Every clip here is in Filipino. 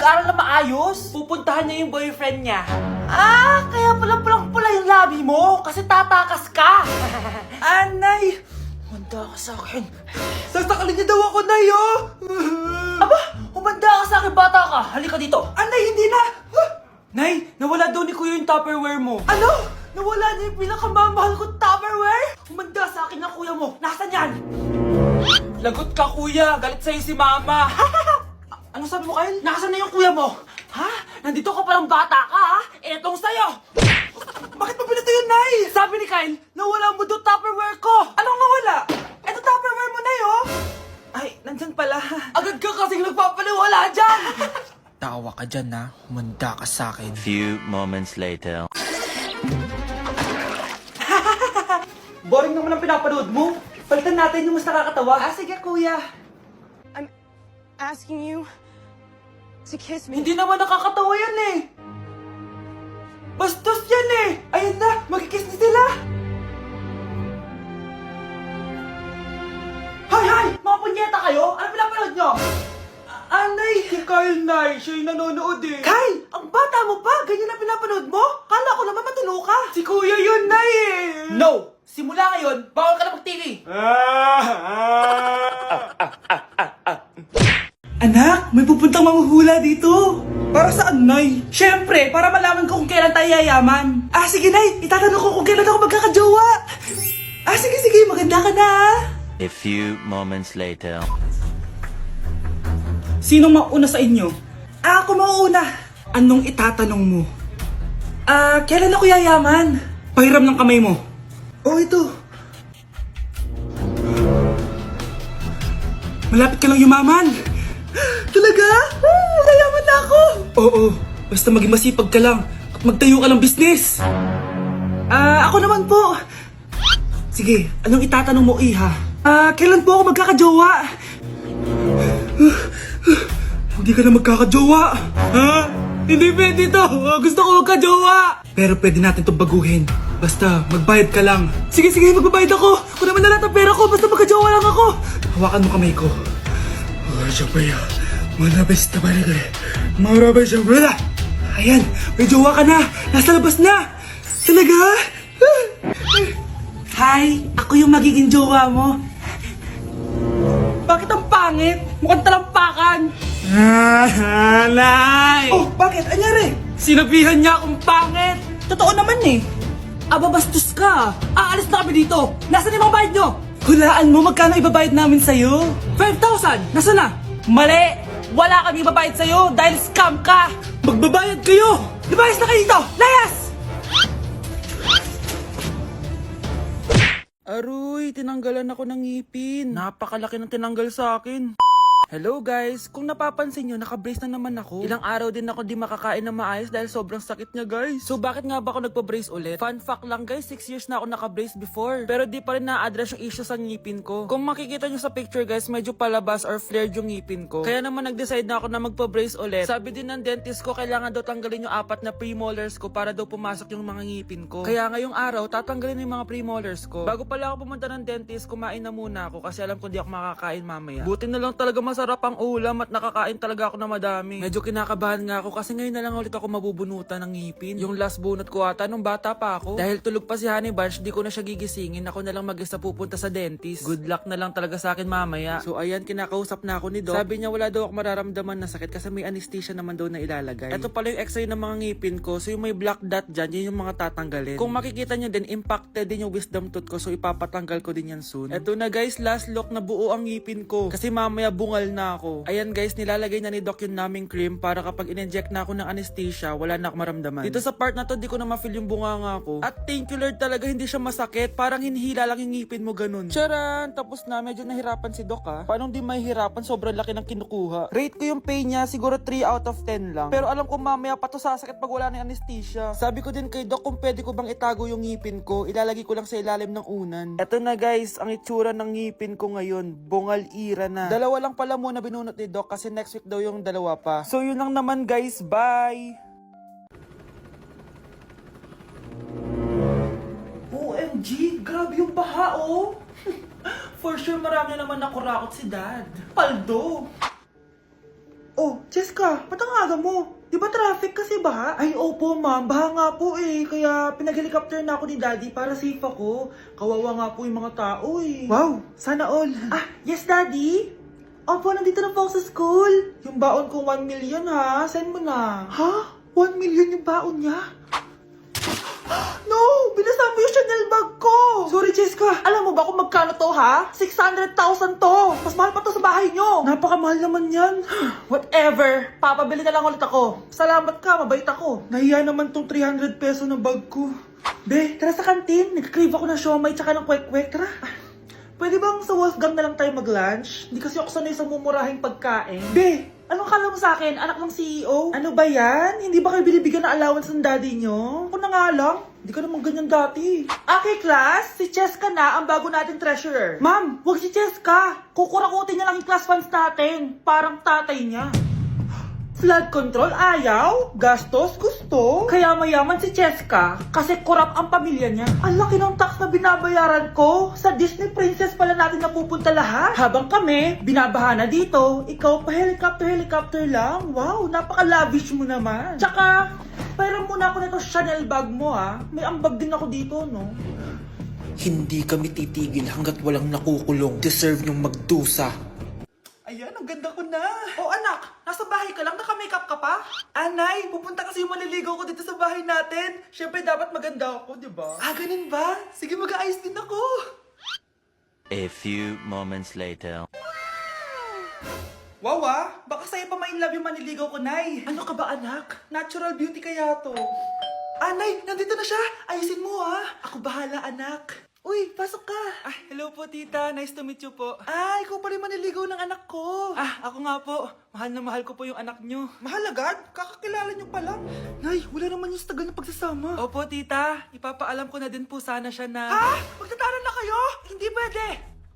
mag-aaral na maayos? Pupuntahan niya yung boyfriend niya. Ah, kaya pula yung labi mo kasi tatakas ka. Anay, humanda ka sa akin. Sasakalin niya daw ako, Nay, oh. Aba, humanda ka sa akin, bata ka. Halika dito. Anay, hindi na. Nay, nawala daw ni Kuya yung Tupperware mo. Ano? Nawala niya yung pinakamamahal kong Tupperware? Humanda sa akin ng kuya mo. Nasaan yan? Lagot ka, kuya. Galit sa'yo si mama. Ano sabi mo, Kyle? Nasaan na yung kuya mo? Ha? Nandito ka palang bata ka, ha? Etong sa'yo. Bakit mo pinato yun, Nay? Sabi ni Kyle, nawala mo doon Tupperware ko. Anong nawala? Eto Tupperware mo, Nay, oh. Ay, nandyan pala. Agad ka kasing nagpapaliwala dyan. Tawa ka dyan, ha? Humanda ka sa akin. Few moments later. Boring naman ang pinapanood mo. Palitan natin yung mas nakakatawa. Ah, sige, kuya. I'm asking you to kiss me. Hindi naman nakakatawa yan eh. Bastos yan eh. Ayun na, magkikiss na sila. Hay! Mga punyeta kayo? Ano pinapanood nyo? Anay! Si Kyle, Nay. Siya yung nanonood eh. Kyle! Ang bata mo pa! Ganyan na pinapanood mo? Kala ko naman matino ka. Si Kuya yun, Nay eh. No! Simula ngayon, bawal ka na mag-TV. Anak, may pupuntang manghuhula dito. Para saan, Nay? Siyempre, para malaman ko kung kailan tayo yayaman. Ah, sige, Nay. Itatanong ko kung kailan ako magkakajowa. Ah, sige, maganda ka na. A few moments later. Sinong mauna sa inyo? Ah, ako mauuna. Anong itatanong mo? Ah, kailan ako yayaman? Pahiram ng kamay mo. Oh, ito. Malapit ka lang yumaman. Talaga? Yayaman na ako. Oo, basta maging masipag ka lang at magtayo ka ng business. Ah, ako naman po. Sige, anong itatanong mo, Iha? Ah, kailan po ako magkakajowa? Hindi ka na magkakajowa. Ha? Hindi pwede to. Gusto ko magkajowa. Pero pwede natin itong baguhin. Basta, magbayad ka lang. Sige, magbabayad ako. Kung naman na lahat ang pera ko, basta magkajowa lang ako. Hawakan mo kamay ko. Ayan, may jowa ka na. Nasa labas na. Talaga? Hi, ako yung magiging jowa mo. Bakit ang pangit? Mukhang talampakan. Nay! Oh, bakit? Anyari? Sinabihan niya akong pangit. Totoo naman eh. Aba, bastos ka. Aalis na kami dito. Nasaan yung mga bayad nyo? Hulaan mo magkano ibabayad namin sa'yo? 5,000! Nasaan na? Mali! Wala kami ibabayad sa'yo dahil scam ka! Magbabayad kayo! Lumayas na kayo dito! Layas! Aroy, tinanggalan ako ng ngipin. Napakalaki ng tinanggal sa akin. Hello guys! Kung napapansin nyo, naka-brace na naman ako. Ilang araw din ako di makakain na maayos dahil sobrang sakit niya guys. So bakit nga ba ako nagpa-brace ulit? Fun fact lang guys, 6 years na ako naka-brace before. Pero di pa rin na-address yung issue sa ngipin ko. Kung makikita nyo sa picture guys, medyo palabas or flared yung ngipin ko. Kaya naman nag-decide na ako na magpa-brace ulit. Sabi din ng dentist ko, kailangan daw tanggalin yung 4 na premolars ko para daw pumasok yung mga ngipin ko. Kaya ngayong araw, tatanggalin yung mga premolars ko. Bago pala ako pumunta ng dentist, kumain na muna ako kasi alam ko di ako makakain mamaya. Buti na lang talaga masarap ang ulam at nakakain talaga ako na madami. Medyo kinakabahan nga ako kasi ngayon na lang ulit ako mabubunutan ng ngipin. Yung last bunot ko ata nung bata pa ako. Dahil tulog pa si Honey Bunch, di ko na siya gigisingin. Ako na lang mag-isa pupunta sa dentist. Good luck na lang talaga sa akin mamaya. So ayan, kinakausap na ako ni Doc. Sabi niya wala daw ako mararamdaman na sakit kasi may anesthesia naman daw na ilalagay. Ito pala yung x-ray ng mga ngipin ko. So yung may black dot dyan, yun yung mga tatanggalin. Kung makikita nyo din, impacted din yung wisdom tooth ko. So ipapatanggal ko din yan soon. Ito na guys, last look na buo ang ngipin ko. Kasi mamaya bungal na ako. Ayan guys, nilalagay na ni Doc yung naming cream para kapag in-inject na ako ng anesthesia, wala na ako maramdaman. Dito sa part na to, di ko na ma-feel yung bunganga ko. At thank you Lord talaga, hindi siya masakit. Parang hinihila lang yung ngipin mo ganun. Charan! Tapos na, medyo nahirapan si Doc ha. Paano di mahihirapan? Sobrang laki ng kinukuha. Rate ko yung pain niya, siguro 3 out of 10 lang. Pero alam ko mamaya pa to sasakit pag wala na yung anesthesia. Sabi ko din kay Doc kung pwede ko bang itago yung ngipin ko, ilalagay ko lang sa ilalim ng unan. Eto na guys, ang itsura ng ngipin ko ngayon, bungal ira na. Dalawa lang pala muna binunot ni Doc kasi next week daw yung dalawa pa. So yun lang naman guys, bye! OMG, grabe yung baha oh! For sure marami naman nakurakot si Dad. Paldo! Oh, Cheska, ba't ang aga mo? Di ba traffic kasi baha? Ay, opo ma'am, baha nga po eh. Kaya pinag-helicopter na ako ni daddy para safe ako. Kawawa nga po yung mga tao eh. Wow, sana all. Ah, yes daddy? Opo, nandito na po ako sa school. Yung baon ko 1 million ha, send mo na. Ha? 1 million yung baon niya? No! Binasa mo yung Chanel bag ko! Sorry, Cheska. Alam mo ba kung magkano to, ha? 600,000 to! Mas mahal pa to sa bahay nyo! Napakamahal naman yan. Whatever. Papabili na lang ulit ako. Salamat ka, mabait ako. Nahiya naman tong 300 peso na bag ko. Be, tara sa kantin. Nag-crave ako ng siomay tsaka ng kwek-kwek. Tara. Pwede bang sa Wolfgang na lang tayo mag-lunch? Hindi kasi ako sanay sa mumurahing pagkain. Be, anong kala mo sa akin? Anak ng CEO? Ano ba yan? Hindi ba kayo binibigyan ng allowance ng daddy nyo? Ako na nga lang. Hindi ka naman ganyan dati. Okay, class. Si Cheska na ang bago natin treasurer. Ma'am, wag si Cheska. Kukurakutin niya lang yung class funds natin. Parang tatay niya. Flood control, ayaw. Gastos, gusto. Kaya mayaman si Cheska kasi korap ang pamilya niya. Ang laki ng tax na binabayaran ko. Sa Disney Princess pala natin napupunta lahat. Habang kami, binabaha na dito. Ikaw pa helicopter lang. Wow, napaka-lavish mo naman. Tsaka, pairam muna ako nito Chanel bag mo ha. May ambag din ako dito, no? Hindi kami titigil hanggat walang nakukulong. Deserve niyong magdusa. Ayan, ang ganda ko na. Oh anak, nasa bahay ka lang, naka-makeup ka pa? Anay, pupunta kasi yung maliligaw ko dito sa bahay natin. Siyempre dapat maganda ako, di ba? Ah, ganun ba? Sige, mag-aayos din ako. A few moments later. Wow baka sa'yo pa ma-inlove yung maniligaw ko, Nay. Ano ka ba anak? Natural beauty kaya to. Anay, nandito na siya. Ayusin mo Ako bahala anak. Uy, pasok ka. Ah, hello po tita. Nice to meet you po. Ah, ikaw pa rin maniligaw ng anak ko. Ah, ako nga po. Mahal na mahal ko po yung anak nyo. Mahal agad? Kakakilala nyo pa lang. Nay, wala naman yung tagal na pagsasama. Opo tita, ipapaalam ko na din po sana siya na... Ah, magtatanan na kayo? Hindi pwede.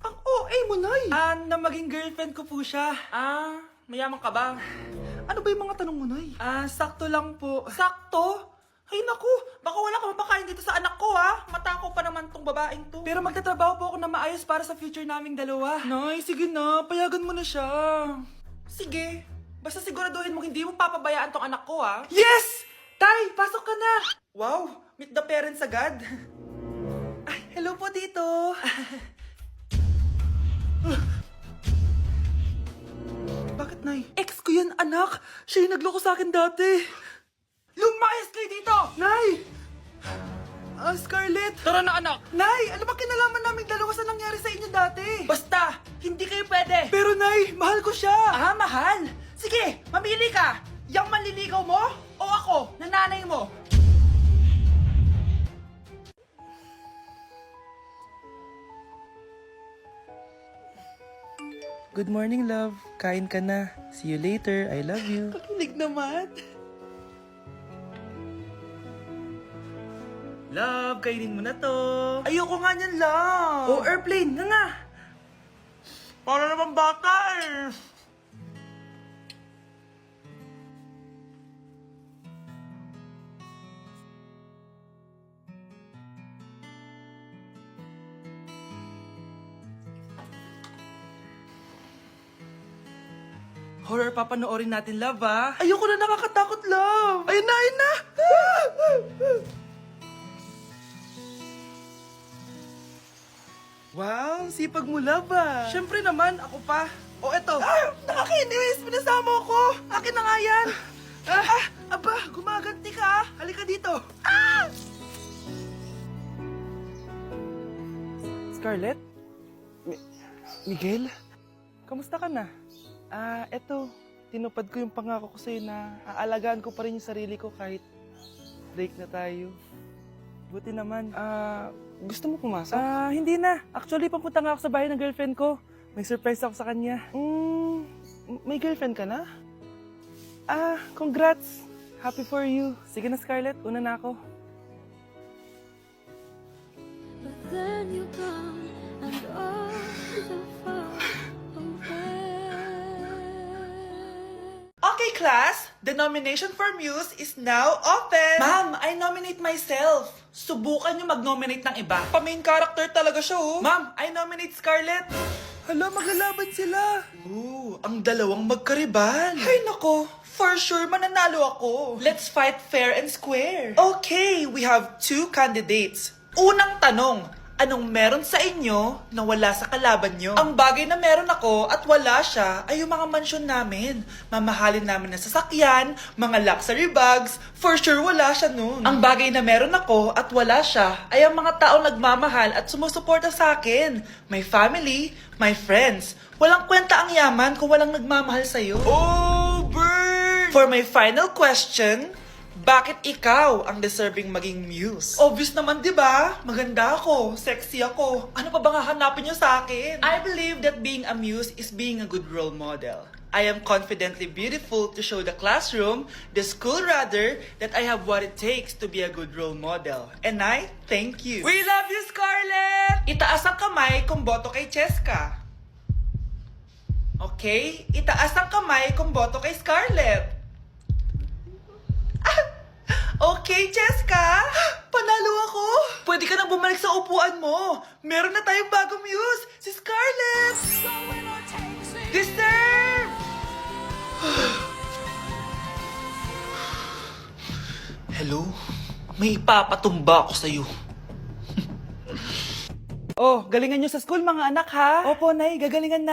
Ang OA mo, Nay. Ah, na maging girlfriend ko po siya. Ah, mayaman ka ba? Ano ba yung mga tanong mo, Nay? Ah, sakto lang po. Sakto? Ay naku, baka wala ka mapakain dito sa anak ko Matako pa naman tong babaeng to. Pero magtatrabaho po ako na maayos para sa future naming dalawa. Nay, sige na, payagan mo na siya. Sige, basta siguraduhin mo hindi mo papabayaan tong anak ko Yes! Tay, pasok ka na. Wow, meet the parents agad. Ay, hello po dito. Bakit, Nay? Ex ko yan, anak. Siya yung nagloko sa akin dati. Lumayas kayo dito! Nay! Scarlett! Tara na, anak! Nay! Ano ba kinalaman namin dalawa sa nangyari sa inyo dati? Basta! Hindi kayo pwede! Pero, Nay! Mahal ko siya! Ah, mahal? Sige! Mamili ka! Yang manliligaw mo? O ako, na nanay mo? Good morning, love. Kain ka na. See you later. I love you. Kakilig naman. Love, kainin mo na to. Ayoko nga niyan, love. Oh, airplane, nga. Para naman bata eh. Horror papanoorin natin, love Ayoko na, nakakatakot, love. Ayun na, ayun na. Wow, sipag mo, love Siyempre naman, ako pa. O eto. Ah, nakakinis! Pinasama ko! Akin na nga yan! Aba, gumaganti ka Halika dito. Scarlett? Miguel? Kamusta ka na? Eto. Tinupad ko yung pangako ko sa'yo na aalagaan ko pa rin yung sarili ko kahit break na tayo. Buti naman. Gusto mo pumasok? Hindi na. Actually, papunta nga ako sa bahay ng girlfriend ko. May surprise ako sa kanya. May girlfriend ka na? Congrats. Happy for you. Sige na, Scarlett. Una na ako. But then you come and all so far away. Okay, class. The nomination for Muse is now open. Ma'am, I nominate myself. Subukan nyo mag-nominate ng iba. Pa-main character talaga siya, Ma'am, I nominate Scarlett. Hala, maglalaban sila. Ooh, ang dalawang magkaribal. Ay nako, for sure mananalo ako. Let's fight fair and square. Okay, we have 2 candidates. Unang tanong, anong meron sa inyo na wala sa kalaban nyo? Ang bagay na meron ako at wala siya ay yung mga mansyon namin. Mamahalin namin na sasakyan, mga luxury bags, for sure wala siya nun. Ang bagay na meron ako at wala siya ay ang mga taong nagmamahal at sumusuporta sa akin. My family, my friends. Walang kwenta ang yaman kung walang nagmamahal sa'yo. Oh, burn! For my final question, bakit ikaw ang deserving maging muse? Obvious naman, di ba? Maganda ako, sexy ako. Ano pa bang hahanapin niyo sa akin? I believe that being a muse is being a good role model. I am confidently beautiful to show the classroom, the school rather, that I have what it takes to be a good role model. And I thank you. We love you, Scarlett! Itaas ang kamay kung boto kay Cheska. Okay? Itaas ang kamay kung boto kay Scarlett. Okay, Cheska! Panalo ako! Pwede ka nang bumalik sa upuan mo! Meron na tayong bagong muse! Si Scarlett! Deserve! Hello? May ipapatumba ako sa'yo. Oh, galingan nyo sa school mga anak ha? Opo, Nay, gagalingan na.